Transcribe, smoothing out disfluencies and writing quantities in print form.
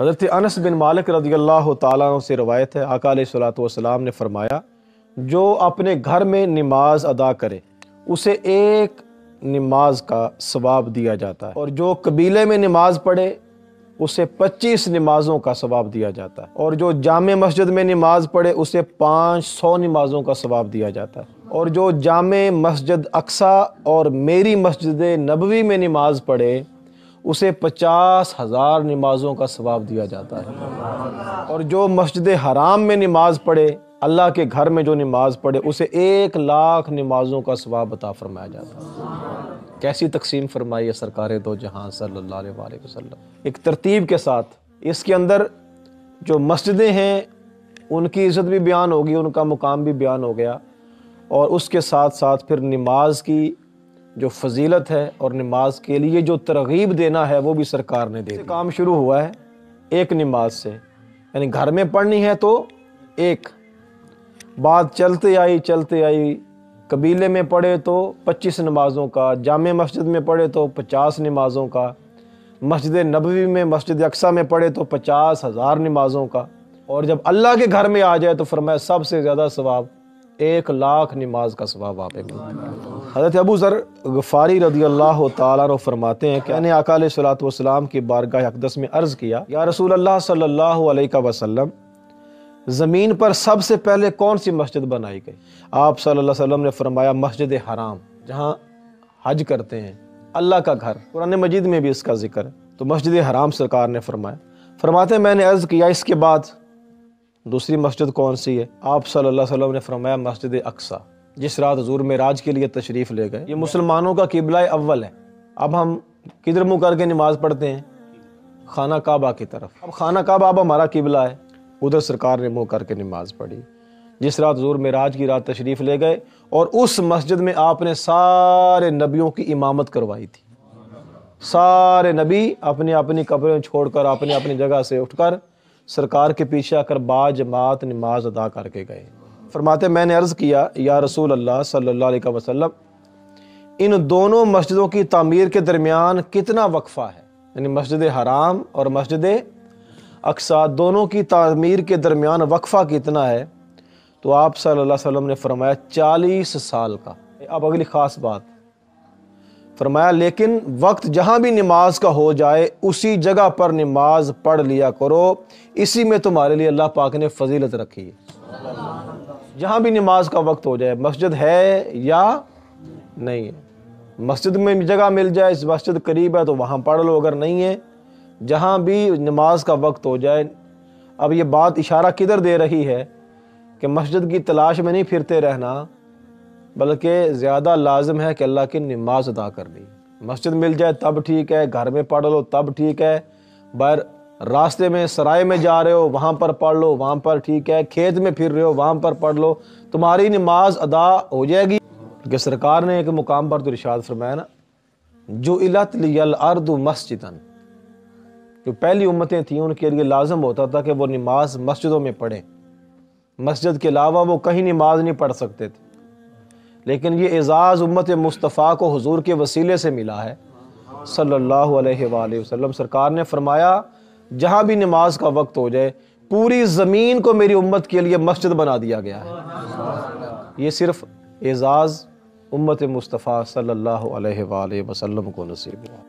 حضرت انس بن مالک رضی اللہ تعالیٰ عنہ سے روایت ہے، آقا علیہ الصلوۃ والسلام نے فرمایا، جو اپنے گھر میں نماز ادا کرے اسے ایک نماز کا ثواب دیا جاتا ہے، اور جو قبیلے میں نماز پڑھے اسے 25 نمازوں کا ثواب دیا جاتا ہے، اور جو جامع مسجد میں نماز پڑھے اسے 500 نمازوں کا ثواب دیا جاتا ہے، اور جو جامع مسجد اقصی اور میری مسجد نبوی میں نماز پڑھے اسے 50,000 نمازوں کا ثواب دیا جاتا ہے، اور جو مسجد حرام میں نماز پڑھے، اللہ کے گھر میں جو نماز پڑھے اسے 1,00,000 نمازوں کا ثواب عطا فرمایا جاتا ہے۔ کیسی تقسیم فرمائی ہے سرکار دو جہاں صلی اللہ علیہ وآلہ وسلم، ایک ترتیب کے ساتھ۔ اس کے اندر جو مسجدیں ہیں ان کی عزت بھی بیان ہوگی، ان کا مقام بھی بیان ہو گیا، اور اس کے ساتھ ساتھ پھر نماز کی جو فضیلت ہے اور نماز کے لیے جو ترغیب دینا ہے وہ بھی سرکار نے دے دی۔ کام شروع ہوا ہے ایک نماز سے، یعنی گھر میں پڑھنی ہے تو ایک، بات چلتے آئی، قبیلے میں پڑھے تو 25 نمازوں کا، جامع مسجد میں پڑھے تو 50 نمازوں کا، مسجد نبوی میں مسجد اقصی میں پڑھے تو 50,000 نمازوں کا، اور جب اللہ کے گھر میں آ جائے تو فرمایا سب سے زیادہ ثواب 1,00,000 نماز کا ثواب آپ ملتا ہے۔ حضرت ابو ذر غفاری رضی اللہ تعالیٰ عنہ فرماتے ہیں کہ میں نے آقا علیہ الصلوۃ والسلام کی بارگاہ اقدس میں عرض کیا، یا رسول اللہ صلی اللہ علیہ وسلم، زمین پر سب سے پہلے کون سی مسجد بنائی گئی؟ آپ صلی اللہ علیہ وسلم نے فرمایا مسجد حرام، جہاں حج کرتے ہیں، اللہ کا گھر، قرآن مجید میں بھی اس کا ذکر ہے، تو مسجد حرام سرکار نے فرمایا۔ فرماتے ہیں میں نے عرض کیا اس کے بعد دوسری مسجد کون سی ہے؟ آپ صلی اللہ علیہ وسلم نے فرمایا مسجد اقصی، جس رات حضور معراج کے لیے تشریف لے گئے۔ یہ مسلمانوں کا قبلہ اول ہے۔ اب ہم کدھر منہ کر کے نماز پڑھتے ہیں؟ خانہ کعبہ کی طرف۔ اب خانہ کعبہ اب ہمارا قبلہ ہے، ادھر سرکار نے منہ کر کے نماز پڑھی جس رات حضور معراج کی رات تشریف لے گئے، اور اس مسجد میں آپ نے سارے نبیوں کی امامت کروائی تھی۔ سارے نبی اپنی اپنی قبریں چھوڑ کر اپنی اپنی جگہ سے اٹھ کر سرکار کے پیچھے آ کر باجماعت نماز ادا کر کے گئے۔ فرماتے میں نے عرض کیا، یا رسول اللہ صلی اللہ علیہ وسلم، ان دونوں مسجدوں کی تعمیر کے درمیان کتنا وقفہ ہے؟ یعنی مسجد حرام اور مسجد اقصی دونوں کی تعمیر کے درمیان وقفہ کتنا ہے؟ تو آپ صلی اللہ علیہ وسلم نے فرمایا 40 سال کا۔ اب اگلی خاص بات فرمایا، لیکن وقت جہاں بھی نماز کا ہو جائے اسی جگہ پر نماز پڑھ لیا کرو، اسی میں تمہارے لیے اللہ پاک نے فضیلت رکھی ہے۔ جہاں بھی نماز کا وقت ہو جائے، مسجد ہے یا نہیں ہے، مسجد میں جگہ مل جائے، اس مسجد قریب ہے تو وہاں پڑھ لو، اگر نہیں ہے جہاں بھی نماز کا وقت ہو جائے۔ اب یہ بات اشارہ کدھر دے رہی ہے کہ مسجد کی تلاش میں نہیں پھرتے رہنا، بلکہ زیادہ لازم ہے کہ اللہ کی نماز ادا کرنی۔ مسجد مل جائے تب ٹھیک ہے، گھر میں پڑھ لو تب ٹھیک ہے، باہر راستے میں سرائے میں جا رہے ہو وہاں پر پڑھ لو، وہاں پر ٹھیک ہے، کھیت میں پھر رہے ہو وہاں پر پڑھ لو، تمہاری نماز ادا ہو جائے گی۔ کہ سرکار نے ایک مقام پر تو ارشاد فرمایا نا، جعلت لی الارض مسجدا، جو پہلی امتیں تھیں ان کے لیے لازم ہوتا تھا کہ وہ نماز مسجدوں میں پڑھیں، مسجد کے علاوہ وہ کہیں نماز نہیں پڑھ سکتے تھے، لیکن یہ اعزاز امت مصطفیٰ کو حضور کے وسیلے سے ملا ہے صلی اللہ علیہ وآلہ وسلم۔ سرکار نے فرمایا جہاں بھی نماز کا وقت ہو جائے پوری زمین کو میری امت کے لیے مسجد بنا دیا گیا ہے۔ یہ صرف اعزاز امت مصطفیٰ صلی اللہ علیہ وآلہ وسلم کو نصیب ہوا۔